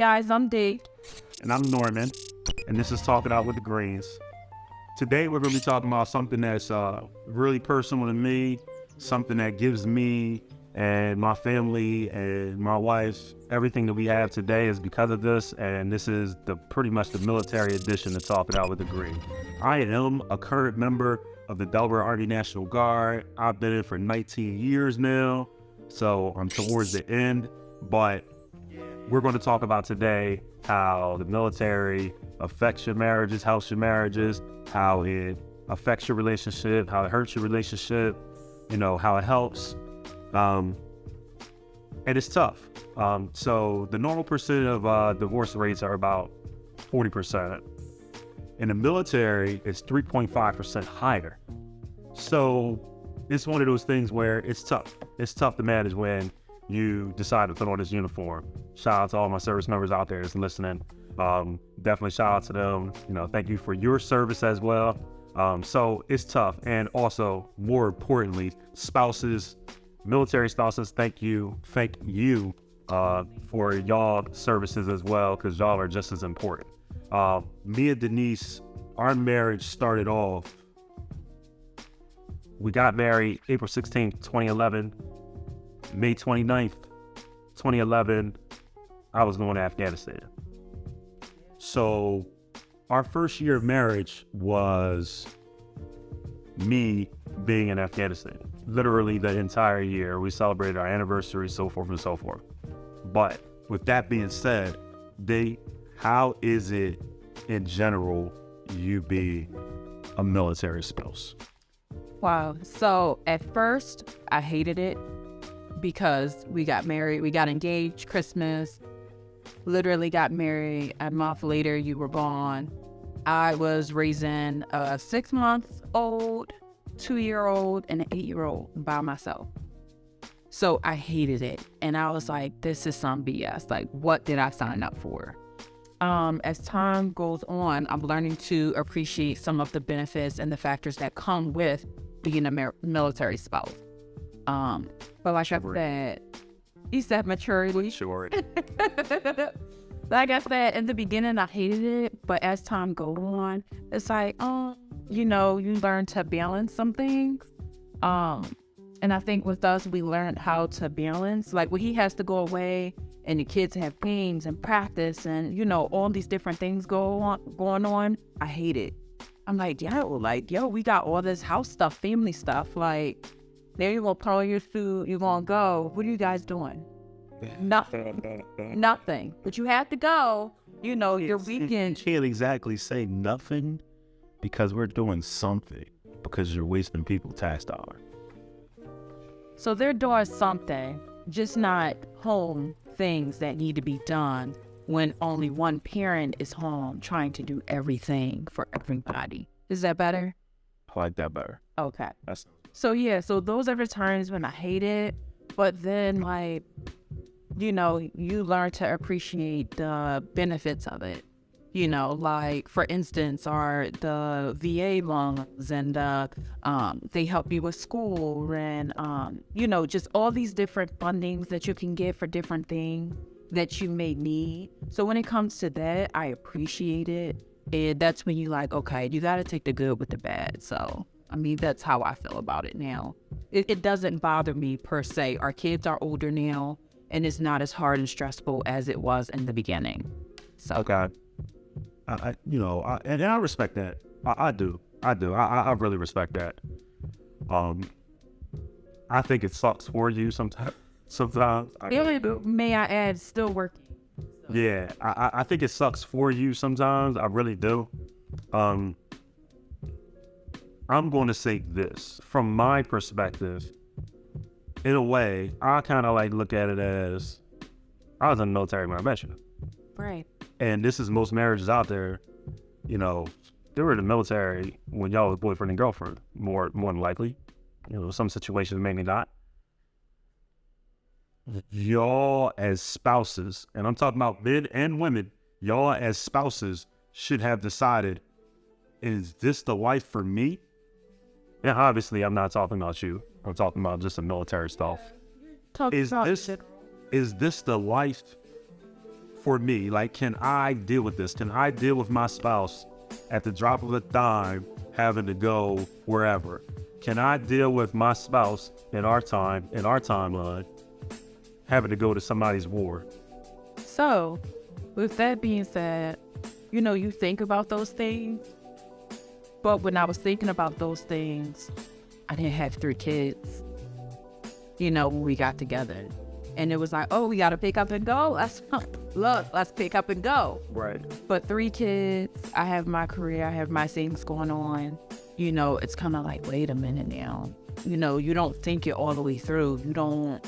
guys, I'm Dee. And I'm Norman, and this is Talking Out with the Greens. Today we're going to be talking about something that's really personal to me, something that gives me and my family and my wife everything that we have today is because of this, and this is pretty much the military edition to Talking Out with the Greens. I am a current member of the Delaware Army National Guard. I've been in for 19 years now, so I'm towards the end, but we're going to talk about today how the military affects your marriages, helps your marriages, how it affects your relationship, how it hurts your relationship, how it helps. And it's tough. So the normal percent of divorce rates are about 40%. In the military, it's 3.5% higher. So it's one of those things where it's tough. It's tough to manage when you decide to put on this uniform. Shout out to all my service members out there that's listening. Definitely shout out to them. Thank you for your service as well. So it's tough. And also, more importantly, spouses, military spouses, thank you for y'all services as well, because y'all are just as important. Me and Denise, our marriage started off, we got married April 16th, 2011. May 29th, 2011, I was going to Afghanistan. So our first year of marriage was me being in Afghanistan. Literally the entire year. We celebrated our anniversary, so forth and so forth. But with that being said, how is it in general you be a military spouse? Wow. So at first, I hated it because we got married, we got engaged Christmas, literally got married. A month later, you were born. I was raising a 6-month-old, 2-year-old, and an 8-year-old by myself. So I hated it. And I was like, this is some BS. Like, what did I sign up for? As time goes on, I'm learning to appreciate some of the benefits and the factors that come with being a military spouse. But like I said, you said maturity. Sure. Like I said, in the beginning, I hated it, but as time goes on, it's like, you learn to balance some things. And I think with us, we learned how to balance. Like when he has to go away and the kids have games and practice and, all these different things going on, I hate it. I'm like, we got all this house stuff, family stuff. Like, there you go, put on your suit, you're going to go. What are you guys doing? Nothing. But you have to go, your weekend. You can't exactly say nothing because we're doing something, because you're wasting people's tax dollars. So they're doing something, just not home things that need to be done when only one parent is home trying to do everything for everybody. Is that better? I like that better. Okay. So those are the times when I hate it, but then you learn to appreciate the benefits of it. Like for instance, are the VA loans and they help you with school and, just all these different fundings that you can get for different things that you may need. So when it comes to that, I appreciate it. And that's when you okay, you got to take the good with the bad. So, that's how I feel about it now. It doesn't bother me per se. Our kids are older now and it's not as hard and stressful as it was in the beginning. So. Okay. I respect that. I do. I really respect that. I think it sucks for you sometimes. May I add, still working. So. Yeah, I think it sucks for you sometimes. I really do. I'm going to say this. From my perspective, in a way, I kind of look at it as I was in the military when I met you. Right. And this is most marriages out there, they were in the military when y'all was boyfriend and girlfriend, more than likely. Some situations maybe not. Y'all as spouses, and I'm talking about men and women, y'all as spouses should have decided, is this the life for me? And obviously I'm not talking about you. I'm talking about just the military stuff. Is this the life for me. Like, can I deal with this? Can I deal with my spouse at the drop of a dime having to go wherever? Can I deal with my spouse in our timeline, having to go to somebody's war? So, with that being said, you know, you think about those things, but when I was thinking about those things, I didn't have 3 kids, you know, when we got together. And it was like, oh, we got to pick up and go. Let's pick up and go. Right. But 3 kids, I have my career, I have my things going on. You know, it's kind of like, wait a minute now. You know, you don't think it all the way through. You don't,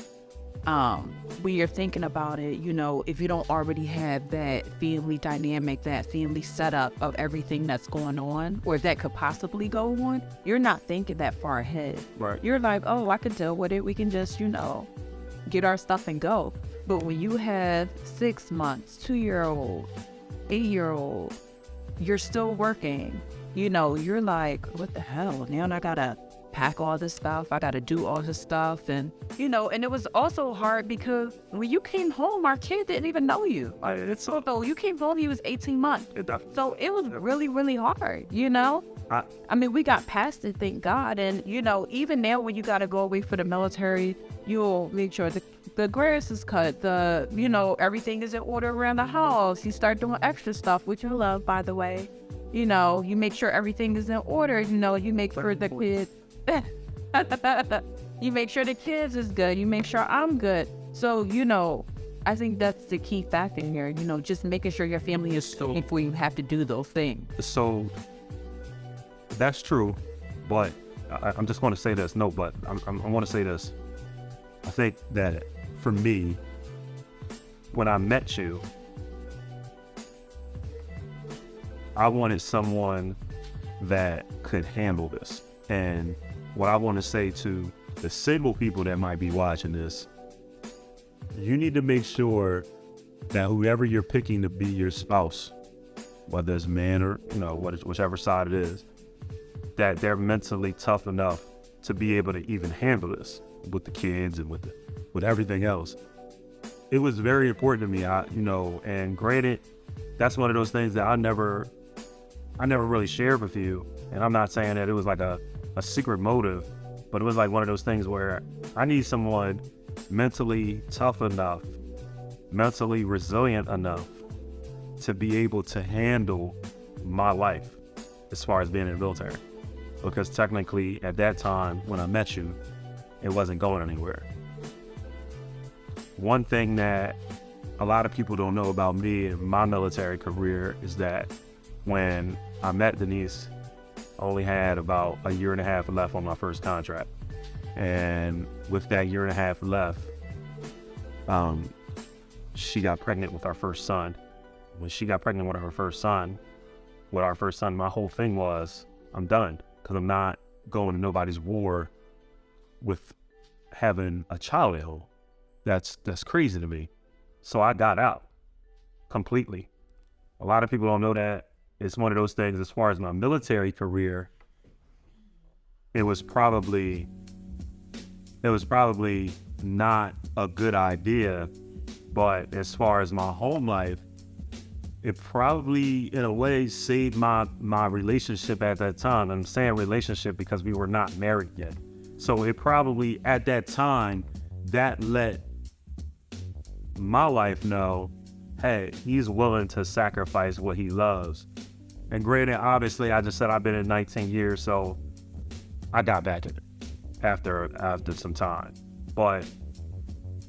when you're thinking about it, you know, if you don't already have that family dynamic, that family setup of everything that's going on or that could possibly go on, you're not thinking that far ahead. Right. You're like, oh, I could deal with it. We can just, you know, get our stuff and go. But when you have 6 months, 2-year-old, 8-year-old, you're still working, you know, you're like, what the hell? Now I gotta pack all this stuff. I gotta do all this stuff. And, you know, and it was also hard because when you came home, our kid didn't even know you. So you came home, he was 18 months. So it was really, really hard, you know? I mean, we got past it, thank God. And, you know, even now when you got to go away for the military, you'll make sure the grass is cut, you know, everything is in order around the house. You start doing extra stuff, which you love, by the way. You know, you make sure everything is in order. You know, you make sure the kids, you make sure the kids is good. You make sure I'm good. So, you know, I think that's the key factor here, you know, just making sure your family is strong before you have to do those things. So that's true, but I'm just going to say this. No, but I want to say this. I think that for me, when I met you, I wanted someone that could handle this. And what I want to say to the single people that might be watching this, you need to make sure that whoever you're picking to be your spouse, whether it's man or, you know, whichever side it is, that they're mentally tough enough to be able to even handle this with the kids and with everything else. It was very important to me, you know, and granted, that's one of those things that I never really shared with you. And I'm not saying that it was like a secret motive, but it was like one of those things where I need someone mentally tough enough, mentally resilient enough to be able to handle my life as far as being in the military. Because technically at that time when I met you, it wasn't going anywhere. One thing that a lot of people don't know about me and my military career is that when I met Denise, I only had about a year and a half left on my first contract. And with that year and a half left, she got pregnant with our first son. When she got pregnant with our first son, my whole thing was, I'm done, because I'm not going to nobody's war with having a child at home. That's crazy to me. So I got out completely. A lot of people don't know that. It's one of those things. As far as my military career, it was probably not a good idea, but as far as my home life, it probably in a way saved my relationship at that time. I'm saying relationship because we were not married yet. So it probably at that time that let my life know, hey, he's willing to sacrifice what he loves. And granted, obviously, I just said I've been in 19 years, so I got back at it after some time. But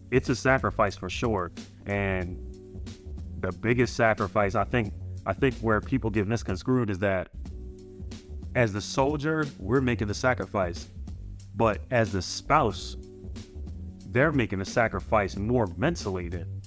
it's a sacrifice for sure. And the biggest sacrifice, I think where people get misconstrued is that as the soldier, we're making the sacrifice. But as the spouse, they're making the sacrifice more mentally than,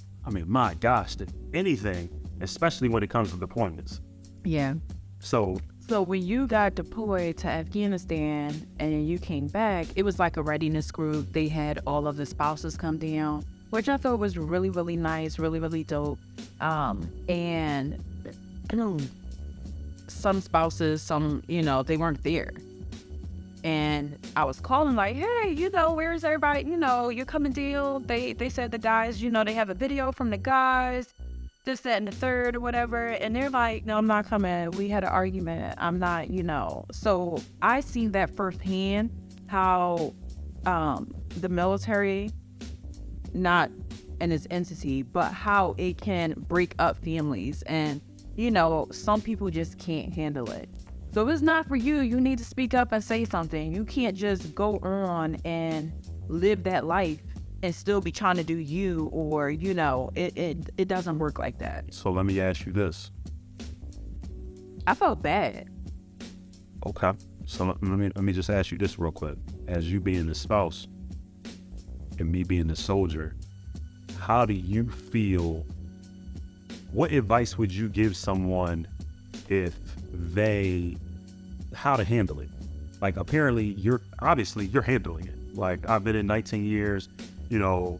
my gosh, than anything, especially when it comes to deployments. Yeah. So when you got deployed to Afghanistan and you came back, it was like a readiness group. They had all of the spouses come down, which I thought was really, really nice, really, really dope. And some spouses, they weren't there. And I was calling like, hey, where's everybody? You're coming down. They said the guys, they have a video from the guys. this, that, and the third or whatever. And they're like, no, I'm not coming. We had an argument. I'm not, So I seen that firsthand, how the military, not in its entity, but how it can break up families. And, some people just can't handle it. So if it's not for you, you need to speak up and say something. You can't just go on and live that life and still be trying to do you, or, it doesn't work like that. So let me ask you this. I felt bad. Okay. So let me just ask you this real quick. As you being the spouse and me being the soldier, how do you feel? What advice would you give someone if how to handle it? Like, apparently you're handling it. Like, I've been in 19 years, Well,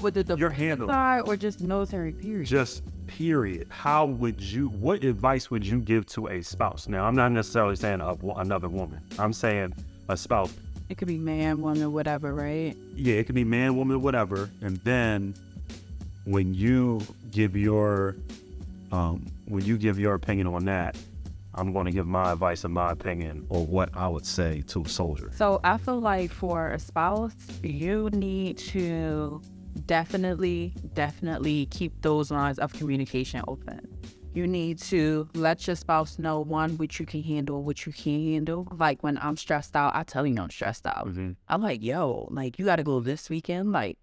with the you're handling side or just military period? Just period. What advice would you give to a spouse? Now, I'm not necessarily saying another woman. I'm saying a spouse. It could be man, woman, whatever, right? Yeah, it could be man, woman, whatever. And then when you give your opinion on that, I'm going to give my advice and my opinion or what I would say to a soldier. So I feel like for a spouse, you need to definitely keep those lines of communication open. You need to let your spouse know, one, what you can handle, what you can't handle. Like, when I'm stressed out, I tell you I'm stressed out. Mm-hmm. I'm like, yo, like, you got to go this weekend. Like,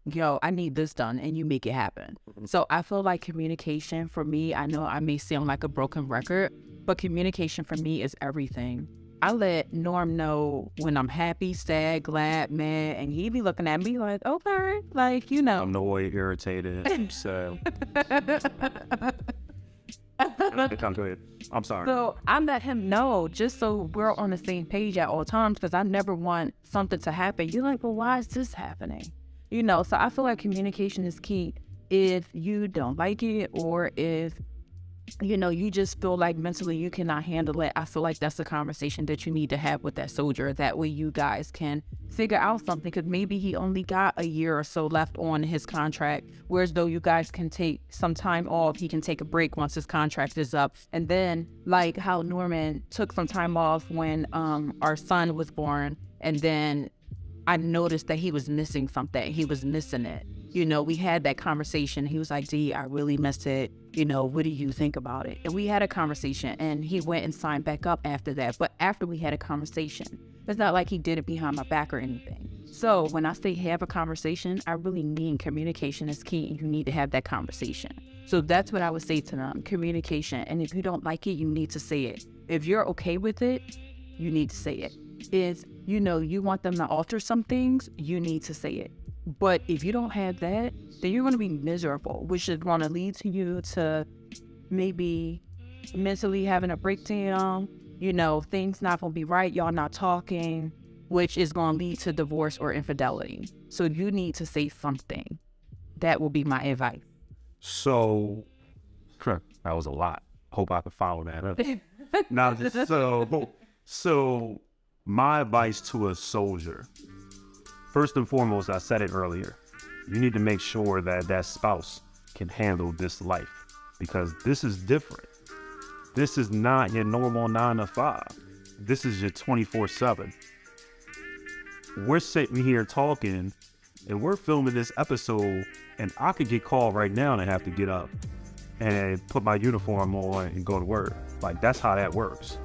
yo, I need this done, and you make it happen. Mm-hmm. So I feel like communication for me, I know I may sound like a broken record, but communication for me is everything. I let Norm know when I'm happy, sad, glad, mad, and he be looking at me like, okay, like, I'm no way irritated, so. I'm sorry. So I let him know, just so we're on the same page at all times, because I never want something to happen. You're like, well, why is this happening? So I feel like communication is key. If you don't like it, or if you just feel like mentally you cannot handle it, I feel like that's a conversation that you need to have with that soldier. That way you guys can figure out something, because maybe he only got a year or so left on his contract, whereas though you guys can take some time off, he can take a break once his contract is up. And then, like how Norman took some time off when our son was born, and then I noticed that he was missing something. He was missing it. We had that conversation. He was like, D, I really miss it. What do you think about it? And we had a conversation, and he went and signed back up after that. But after we had a conversation, it's not like he did it behind my back or anything. So when I say have a conversation, I really mean communication is key, and you need to have that conversation. So that's what I would say to them, communication. And if you don't like it, you need to say it. If you're okay with it, you need to say it. Is, you want them to alter some things, you need to say it. But if you don't have that, then you're going to be miserable, which is going to lead to you to maybe mentally having a breakdown. Things not going to be right. Y'all not talking, which is going to lead to divorce or infidelity. So you need to say something. That will be my advice. So, that was a lot. Hope I can follow that up. Now, so my advice to a soldier, first and foremost, I said it earlier, you need to make sure that that spouse can handle this life, because this is different. This is not your normal 9 to 5. This is your 24/7. We're sitting here talking, and we're filming this episode, and I could get called right now and have to get up and put my uniform on and go to work. Like, that's how that works.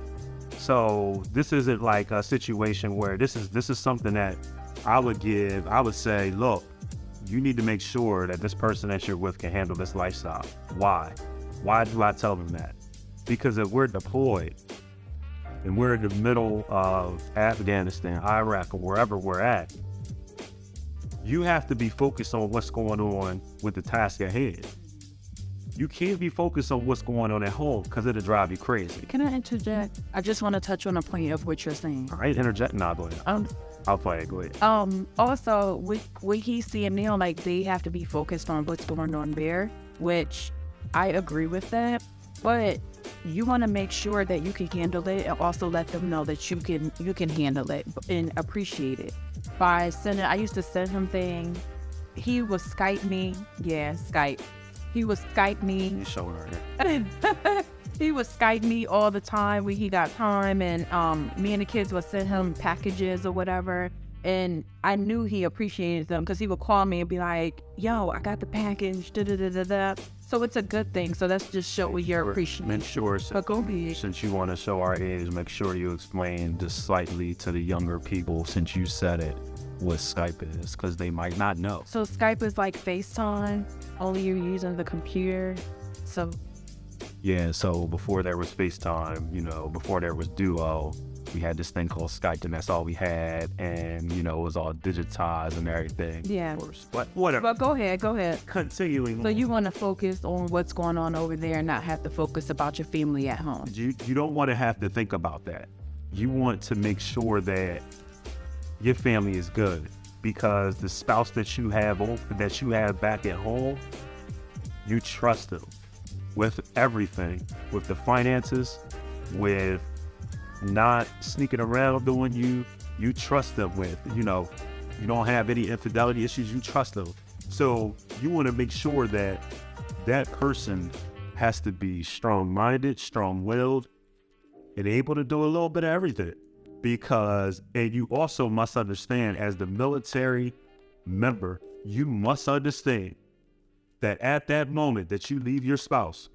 So this isn't like a situation where this is something that I would say, look, you need to make sure that this person that you're with can handle this lifestyle. Why? Why do I tell them that? Because if we're deployed and we're in the middle of Afghanistan, Iraq, or wherever we're at, you have to be focused on what's going on with the task at hand. You can't be focused on what's going on at home, because it'll drive you crazy. Can I interject? I just want to touch on a point of what you're saying. I ain't interjecting. Nah, go ahead. I'll play it. Go ahead. Also, with he's seeing now, like, they have to be focused on what's going on there, which I agree with that. But you want to make sure that you can handle it, and also let them know that you can handle it and appreciate it. I used to send him things. He would Skype me. Yeah, Skype. He would Skype me. You showing her here. He would Skype me all the time when he got time, and me and the kids would send him packages or whatever. And I knew he appreciated them because he would call me and be like, yo, I got the package, da-da-da-da-da. So it's a good thing. So that's just show your appreciation. Make sure, But go ahead. since you want to show our age, make sure you explain just slightly to the younger people, since you said it, what Skype is, because they might not know. So Skype is like FaceTime, only you're using the computer. So Yeah, so before there was FaceTime, before there was Duo, we had this thing called Skype, and that's all we had. And, it was all digitized and everything. Yeah. But whatever. But go ahead. Continuing. So you want to focus on what's going on over there and not have to focus about your family at home. You don't want to have to think about that. You want to make sure that your family is good, because the spouse that you have back at home, you trust them with everything, with the finances, with not sneaking around doing you trust them with, you don't have any infidelity issues, you trust them. So you want to make sure that that person has to be strong-minded, strong-willed, and able to do a little bit of everything. And you also must understand, as the military member, you must understand that at that moment that you leave your spouse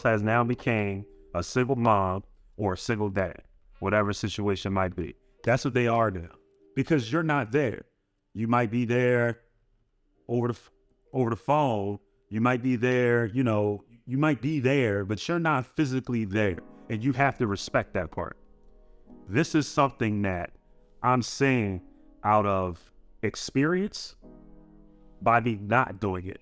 has now became a single mom or a single dad, whatever situation might be. That's what they are now, because you're not there. You might be there over the phone. You might be there, you might be there, but you're not physically there, and you have to respect that part. This is something that I'm saying out of experience by me not doing it.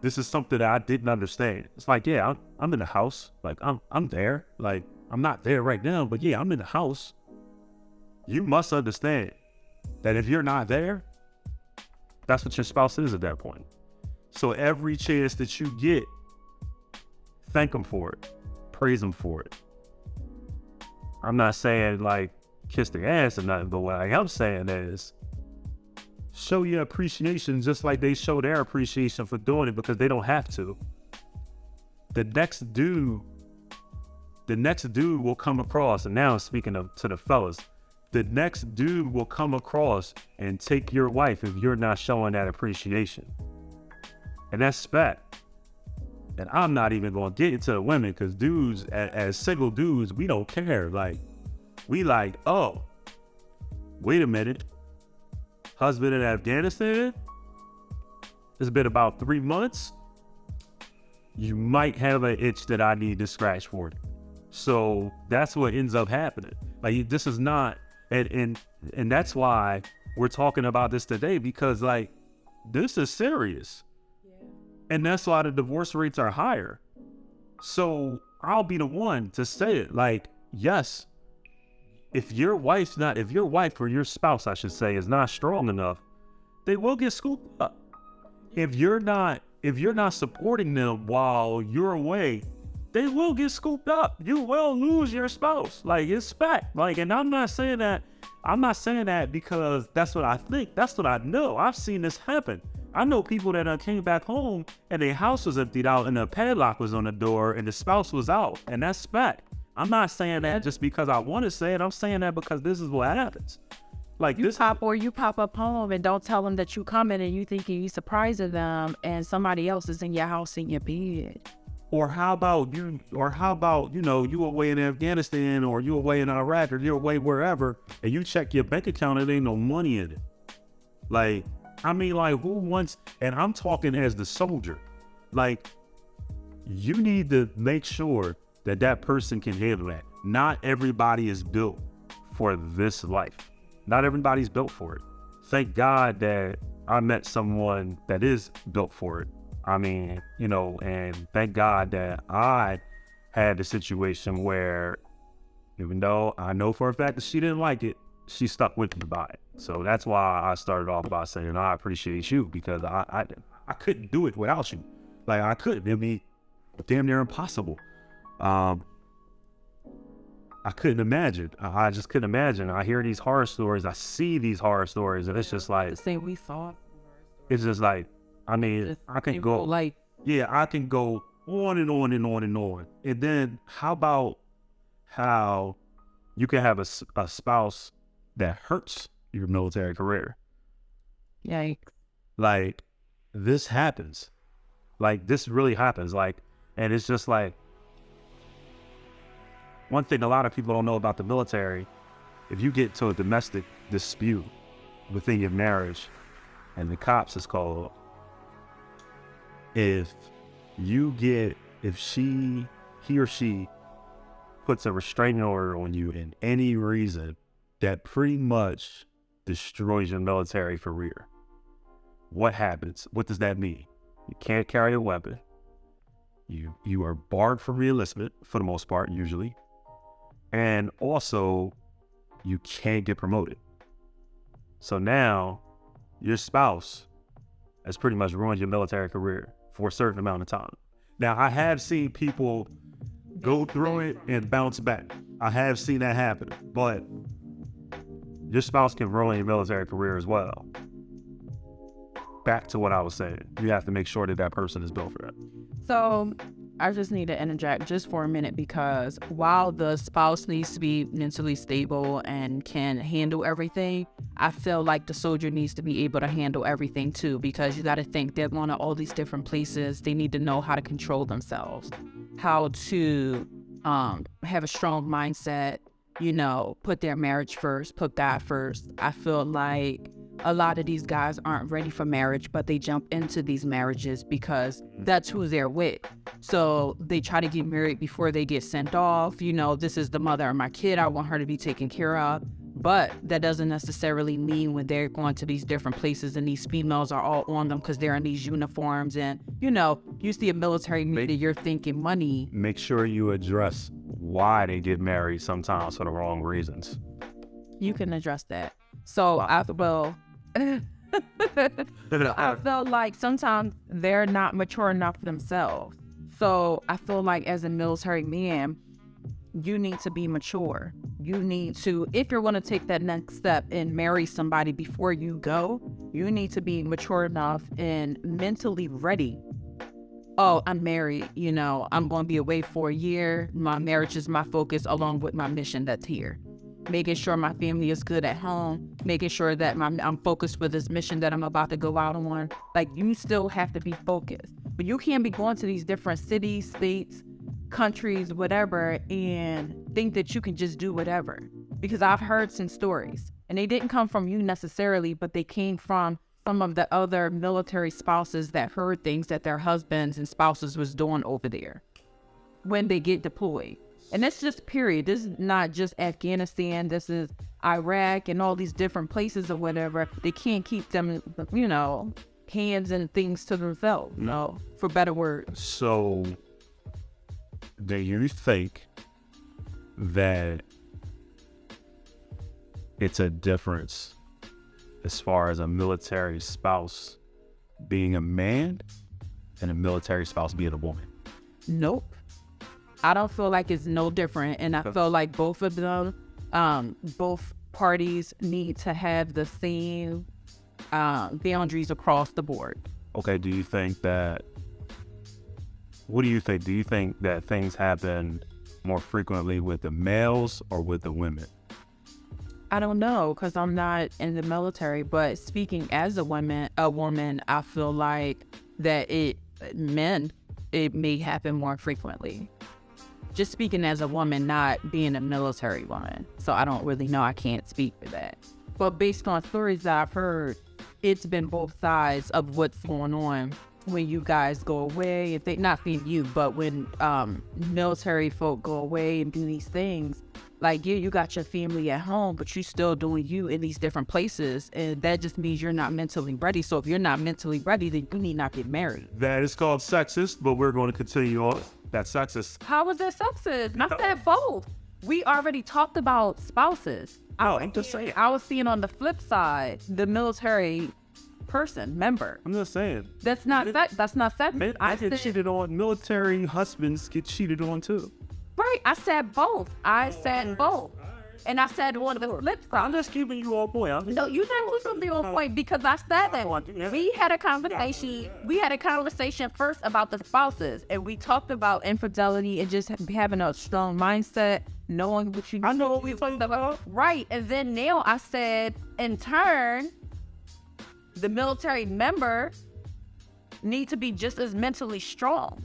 This is something that I didn't understand. It's like, yeah, I'm in the house. Like, I'm there. Like, I'm not there right now, but yeah, I'm in the house. You must understand that if you're not there, that's what your spouse is at that point. So every chance that you get, thank them for it. Praise them for it. I'm not saying like kiss their ass or nothing, but what I am saying is show your appreciation just like they show their appreciation for doing it, because they don't have to. The next dude will come across, and now I'm speaking to the fellas, the next dude will come across and take your wife if you're not showing that appreciation. And that's fact. And I'm not even going to get into the women, because dudes, as single dudes, we don't care. Like, we like, oh, wait a minute. Husband in Afghanistan? It's been about 3 months. You might have an itch that I need to scratch for it. So that's what ends up happening. Like, this is not, and that's why we're talking about this today, because like, this is serious. And that's why the divorce rates are higher. So I'll be the one to say it. Like, yes, if your wife or your spouse, I should say, is not strong enough, they will get scooped up. If you're not supporting them while you're away, they will get scooped up. You will lose your spouse. Like, it's fact. Like, and I'm not saying that because that's what I think. That's what I know. I've seen this happen. I know people that came back home and their house was emptied out and the padlock was on the door and the spouse was out. And that's fact. I'm not saying that just because I want to say it. I'm saying that because this is what happens. Like, you pop up home and don't tell them that you coming, and you thinking you surprising them, and somebody else is in your house in your bed. Or how about you away in Afghanistan, or you away in Iraq, or you away wherever, and you check your bank account and there ain't no money in it. Like, I mean, like, who wants, and I'm talking as the soldier, like, you need to make sure that that person can handle that. Not everybody is built for this life. Not everybody's built for it. Thank God that I met someone that is built for it. I mean, and thank God that I had a situation where, even though I know for a fact that she didn't like it, she stuck with me by it. So that's why I started off by saying, I appreciate you, because I couldn't do it without you. Like, I couldn't. It'd be damn near impossible. I couldn't imagine. I just couldn't imagine. I hear these horror stories. I see these horror stories, and it's just like, the same we thought. It's just like, I mean, I can go. Like, yeah, I can go on and on and on and on. And then how about how you can have a spouse that hurts your military career? Yikes. Like, this happens. Like, this really happens. Like, and it's just like, one thing a lot of people don't know about the military, if you get to a domestic dispute within your marriage and the cops is called, if he or she puts a restraining order on you in any reason, that pretty much destroys your military career. What happens? What does that mean? You can't carry a weapon. You are barred from reenlistment for the most part, usually. And also, you can't get promoted. So now, your spouse has pretty much ruined your military career for a certain amount of time. Now, I have seen people go through it and bounce back. I have seen that happen. But your spouse can ruin your military career as well. Back to what I was saying. You have to make sure that person is built for that. So I just need to interject just for a minute, because while the spouse needs to be mentally stable and can handle everything, I feel like the soldier needs to be able to handle everything too, because you got to think they're going to all these different places. They need to know how to control themselves, how to have a strong mindset, put their marriage first, put God first. I feel like a lot of these guys aren't ready for marriage, but they jump into these marriages because that's who they're with. So they try to get married before they get sent off. This is the mother of my kid. I want her to be taken care of. But that doesn't necessarily mean when they're going to these different places and these females are all on them because they're in these uniforms. And, you see a military media, you're thinking money. Make sure you address why they get married sometimes for the wrong reasons. You can address that. So I feel like sometimes they're not mature enough themselves. So I feel like as a military man, you need to be mature. You need to, if you're going to take that next step and marry somebody before you go, you need to be mature enough and mentally ready. Oh, I'm married, I'm going to be away for a year. My marriage is my focus along with my mission that's here. Making sure my family is good at home, making sure that I'm focused with this mission that I'm about to go out on. Like, you still have to be focused. But you can't be going to these different cities, states, countries, whatever, and think that you can just do whatever. Because I've heard some stories, and they didn't come from you necessarily, but they came from some of the other military spouses that heard things that their husbands and spouses was doing over there when they get deployed. And that's just period. This is not just Afghanistan. This is Iraq and all these different places or whatever. They can't keep them, hands and things to themselves, for better words. So, do you think that it's a difference as far as a military spouse being a man and a military spouse being a woman? Nope. I don't feel like it's no different. And I feel like both of them, both parties need to have the same boundaries across the board. Okay, what do you think? Do you think that things happen more frequently with the males or with the women? I don't know, because I'm not in the military, but speaking as a woman, I feel like that it may happen more frequently. Just speaking as a woman, not being a military woman. So I don't really know. I can't speak for that. But based on stories that I've heard, it's been both sides of what's going on when you guys go away. If they, not being you, but when military folk go away and do these things, like you got your family at home, but you're still doing you in these different places. And that just means you're not mentally ready. So if you're not mentally ready, then you need not get married. That is called sexist, but we're going to continue on. That's sexist. How is that sexist? Not that bold. We already talked about spouses. I'm just saying. I was seeing on the flip side, the military member. I'm just saying. That's not sexist. Men, I get cheated on. Military husbands get cheated on too. Right. I said both. And I said one of the flip I'm just keeping you on point. No, you didn't lose me on point because I said that we had a conversation. We had a conversation first about the spouses, and we talked about infidelity and just having a strong mindset, knowing what you. I know what we talking about. Right, and then now I said, in turn, the military member need to be just as mentally strong.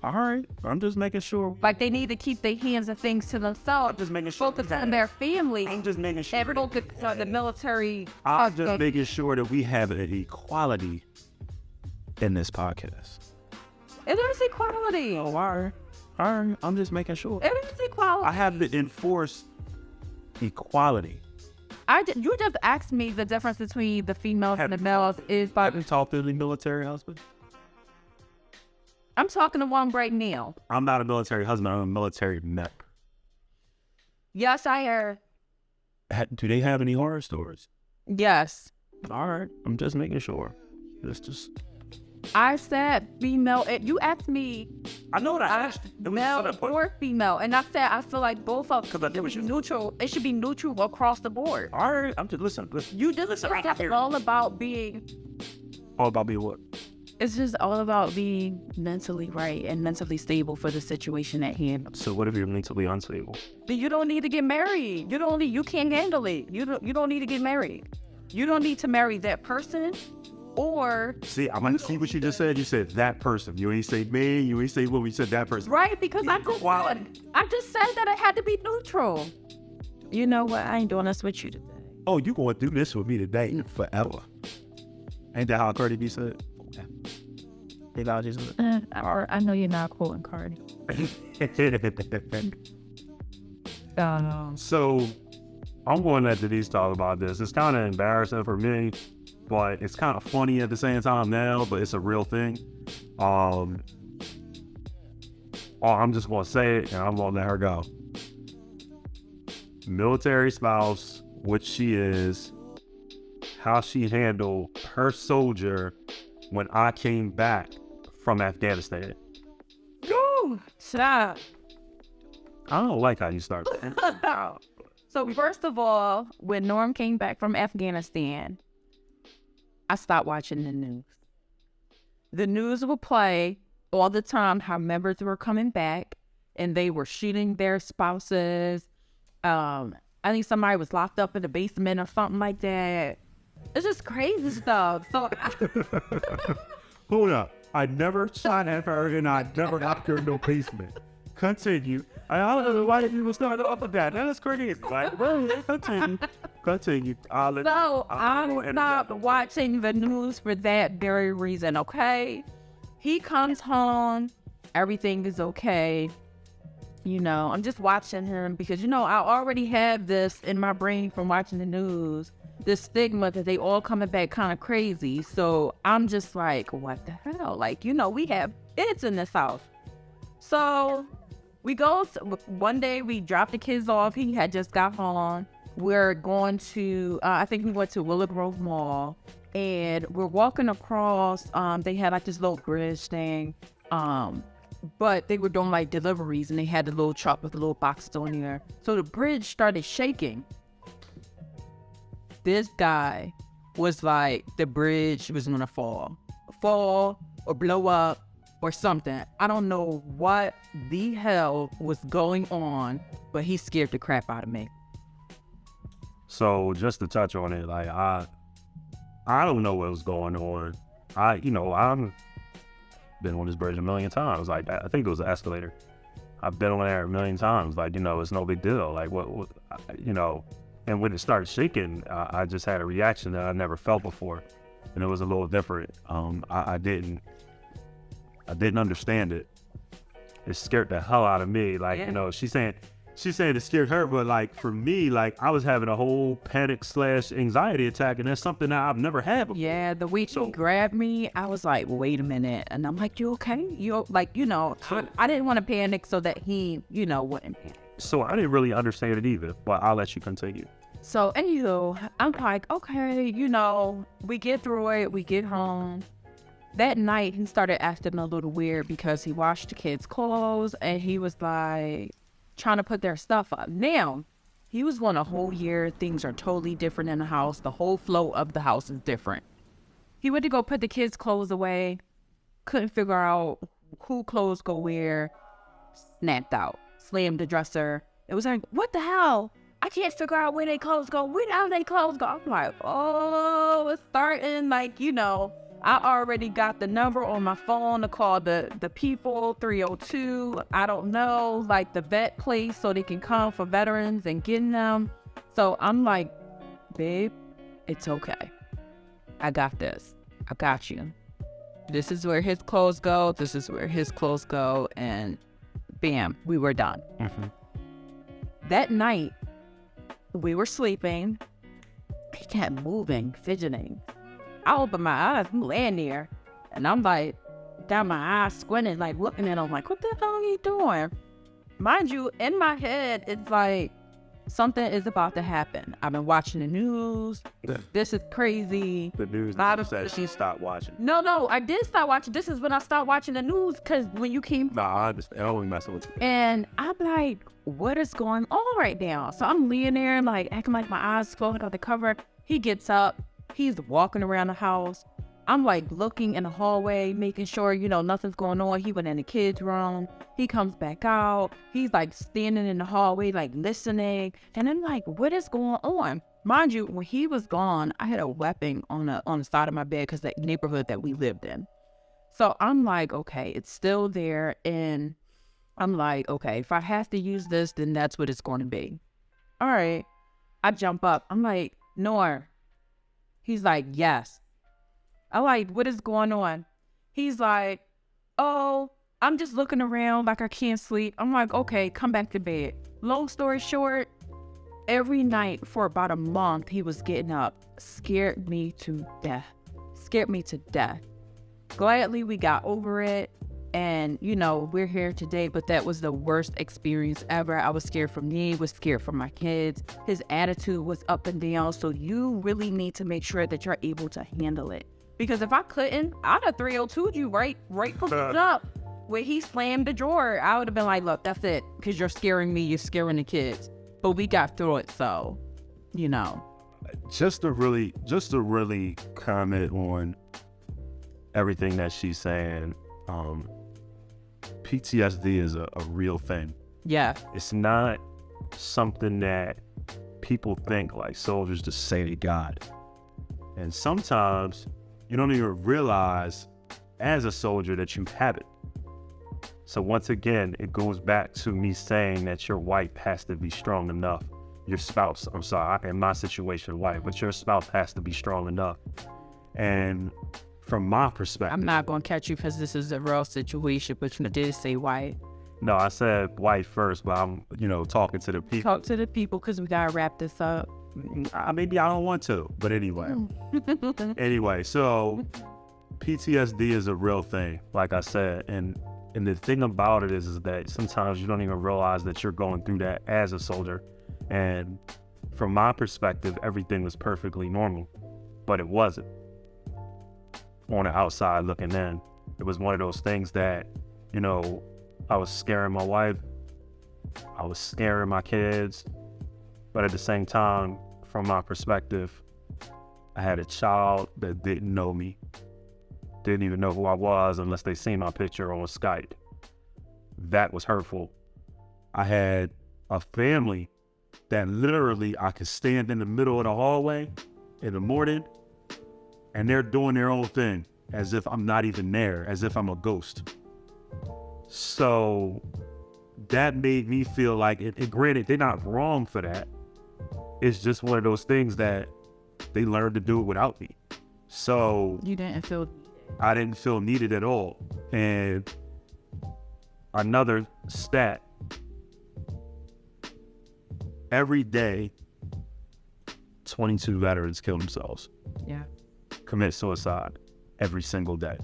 All right, I'm just making sure. Like they need to keep their hands and things to themselves. I'm just making sure. Focus on their family. I'm just making sure. And focus on the military. I'm just making sure that we have an equality in this podcast. It is equality. Oh, all right. I'm just making sure. It is equality. I have to enforce equality. You just asked me the difference between the females and the males is by. Have you talked to the military husband? I'm talking to one right now. I'm not a military husband. I'm a military member. Yes, I heard. Do they have any horror stories? Yes. All right. I'm just making sure. Just. I said female. You asked me. I know what I asked. Male or female, and I said I feel like both of them. It was neutral. It should be neutral across the board. All right. I'm just listen. You just listen. It's all about being. All about being what? It's just all about being mentally right and mentally stable for the situation at hand. So what if you're mentally unstable? Then you don't need to get married. You can't handle it. You don't need to get married. You don't need to marry that person or... See, I'm going to see what you just said. You said that person. You ain't say me. You ain't say what we said that person. Right, because I just said that it had to be neutral. You know what? I ain't doing this with you today. Oh, you going to do this with me today forever. Ain't that how Cardi B said? I know you're not quoting Cardi. So, I'm going to let Denise talk about this. It's kind of embarrassing for me, but it's kind of funny at the same time now, but it's a real thing. I'm just going to say it, and I'm going to let her go. Military spouse, which she is, how she handled her soldier when I came back from Afghanistan. Go! Stop. I don't like how you start that. So first of all, when Norm came back from Afghanistan, I stopped watching the news. The news would play all the time how members were coming back and they were shooting their spouses. I think somebody was locked up in the basement or something like that. It's just crazy stuff. So Hold up. I never shot at her and I never locked her in no basement. Continue. I don't know why you start off with that. That's crazy. Like, continue. I'm not watching the news for that very reason, okay? He comes home, everything is okay. You know, I'm just watching him because, I already have this in my brain from watching the news. This stigma that they all coming back kind of crazy. So I'm just like, what the hell? Like, we have kids in this house. So we go, one day we dropped the kids off. He had just got home. We're going to, I think we went to Willow Grove Mall. And we're walking across, they had like this little bridge thing. But they were doing like deliveries and they had the little truck with the little box on there. So the bridge started shaking. This guy was like, the bridge was gonna fall or blow up or something. I don't know what the hell was going on, but he scared the crap out of me. So just to touch on it, like I don't know what was going on. I've been on this bridge a million times. Like I think it was an escalator. I've been on there a million times. Like it's no big deal. Like what. And when it started shaking, I just had a reaction that I never felt before, and it was a little different. I didn't understand it. It scared the hell out of me. Like, she's saying it scared her, but like for me, like I was having a whole panic / anxiety attack, and that's something that I've never had before. Yeah, the way he grabbed me, I was like, wait a minute, and I'm like, you okay? I didn't want to panic so that he, wouldn't panic. So I didn't really understand it either, but I'll let you continue. So, anywho, I'm like, okay, we get through it, we get home. That night, he started acting a little weird because he washed the kids' clothes and he was like trying to put their stuff up. Now, He was gone a whole year. Things are totally different in the house. The whole flow of the house is different. He went to go put the kids' clothes away. Couldn't figure out who clothes go where. Snapped out. Slammed the dresser. It was like, what the hell? I can't figure out where they clothes go. Where do they clothes go? I'm like, oh, it's starting. Like, you know, I already got the number on my phone to call the people, 302. I don't know, like the vet place so they can come for veterans and getting them. So I'm like, babe, it's okay. I got this. I got you. This is where his clothes go. This is where his clothes go. And bam, we were done. Mm-hmm. That night, we were sleeping. He kept moving, fidgeting. I opened my eyes, I'm laying there, and I'm like, got my eyes squinting, like looking at him, like, what the hell are you doing? Mind you, in my head, it's like, something is about to happen. I've been watching the news. This is crazy. The news said she stopped watching. No, I did stop watching. This is when I stopped watching the news, because when you came... Nah, I understand. I don't even messing with you. And I'm like, what is going on right now? So I'm laying there, like, acting like my eyes closed on the cover. He gets up. He's walking around the house. I'm like looking in the hallway, making sure, you know, nothing's going on. He went in the kids' room. He comes back out. He's like standing in the hallway, like listening. And I'm like, what is going on? Mind you, when he was gone, I had a weapon on the side of my bed because the neighborhood that we lived in. So I'm like, okay, it's still there. And I'm like, okay, if I have to use this, then that's what it's going to be. All right. I jump up. I'm like, Nor. He's like, yes. I'm like, what is going on? He's like, oh, I'm just looking around like I can't sleep. I'm like, okay, come back to bed. Long story short, every night for about a month, he was getting up. Scared me to death. Gladly, we got over it. And, you know, we're here today, but that was the worst experience ever. I was scared for me, was scared for my kids. His attitude was up and down. So you really need to make sure that you're able to handle it. Because if I couldn't, I'd have 302'd you right from the jump. When he slammed the drawer, I would have been like, look, that's it. Because you're scaring me, you're scaring the kids. But we got through it, so, you know. Just to really comment on everything that she's saying, PTSD is a real thing. Yeah. It's not something that people think like soldiers just say they got it. And sometimes you don't even realize as a soldier that you have it. So once again, it goes back to me saying that your wife has to be strong enough. Your spouse, I'm sorry, in my situation, wife, but your spouse has to be strong enough. And from my perspective, I'm not going to catch you because this is a real situation, but you did say wife. No, I said wife first, but I'm, talking to the people. Talk to the people because we got to wrap this up. Maybe I don't want to, but anyway. Anyway, so PTSD is a real thing, like I said. And the thing about it is that sometimes you don't even realize that you're going through that as a soldier. And from my perspective, everything was perfectly normal, but it wasn't. On the outside looking in, it was one of those things that, I was scaring my wife, I was scaring my kids, but at the same time, from my perspective, I had a child that didn't know me, didn't even know who I was unless they seen my picture on Skype. That was hurtful. I had a family that literally I could stand in the middle of the hallway in the morning and they're doing their own thing as if I'm not even there, as if I'm a ghost. So that made me feel like, and granted, they're not wrong for that. It's just one of those things that they learned to do it without me. So You didn't feel... I didn't feel needed at all. And another stat, every day, 22 veterans kill themselves. Yeah. Commit suicide every single day.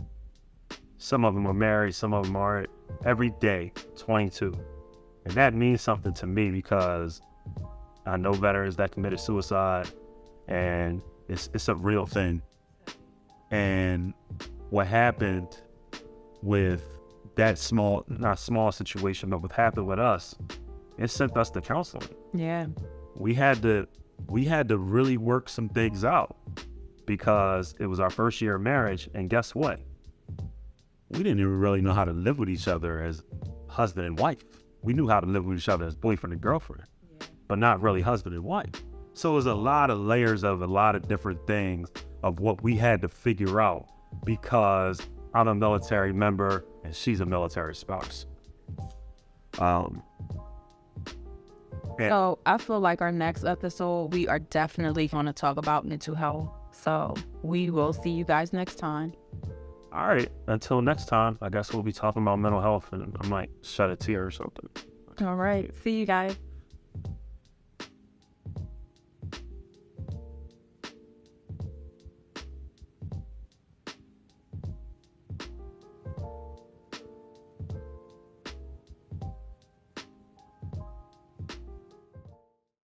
Some of them are married, some of them aren't. Every day, 22. And that means something to me because I know veterans that committed suicide and it's a real thing. And what happened with that not small situation, but what happened with us, it sent us to counseling. Yeah. we had to really work some things out because it was our first year of marriage. And guess what? We didn't even really know how to live with each other as husband and wife. We knew how to live with each other as boyfriend and girlfriend, but not really husband and wife. So it was a lot of layers of a lot of different things of what we had to figure out because I'm a military member and she's a military spouse. So I feel like our next episode, we are definitely going to talk about mental health. So we will see you guys next time. All right. Until next time, I guess we'll be talking about mental health and I might shed a tear or something. All right. See you guys.